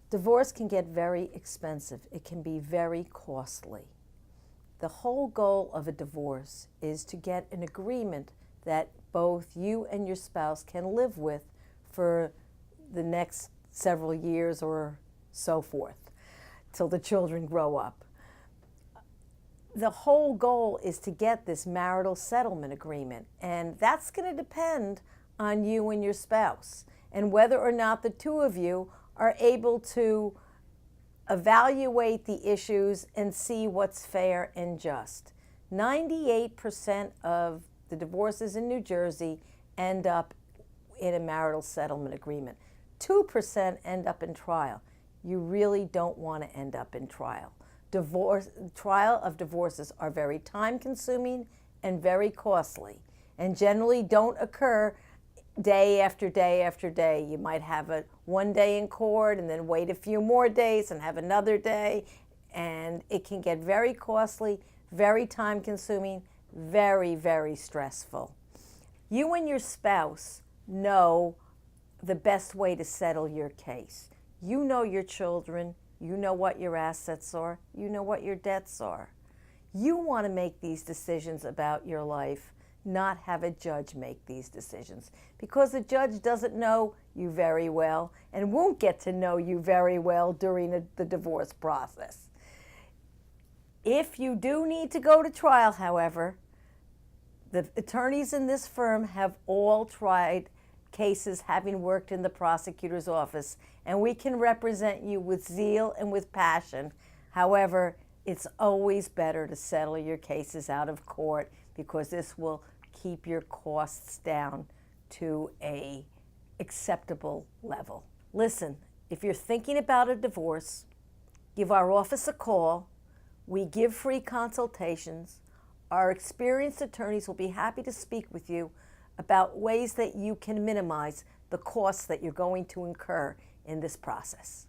Divorce can get very expensive. It can be very costly. The whole goal of a divorce is to get an agreement that both you and your spouse can live with for the next several years or so forth, till the children grow up. The whole goal is to get this marital settlement agreement, and that's going to depend on you and your spouse and whether or not the two of you are able to evaluate the issues and see what's fair and just. 98% of the divorces in New Jersey end up in a marital settlement agreement. 2% end up in trial. You really don't want to end up in trial. Trial of divorces are very time-consuming and very costly, and generally don't occur day after day after day. You might have one day in court and then wait a few more days and have another day, and it can get very costly, very time-consuming, very, very stressful. You and your spouse know the best way to settle your case. You know your children, you know what your assets are, you know what your debts are. You want to make these decisions about your life, not have a judge make these decisions, because the judge doesn't know you very well and won't get to know you very well during the divorce process. If you do need to go to trial, however, the attorneys in this firm have all tried cases having worked in the prosecutor's office, and we can represent you with zeal and with passion. However, it's always better to settle your cases out of court, because this will keep your costs down to an acceptable level. Listen, if you're thinking about a divorce, give our office a call. We give free consultations. Our experienced attorneys will be happy to speak with you about ways that you can minimize the costs that you're going to incur in this process.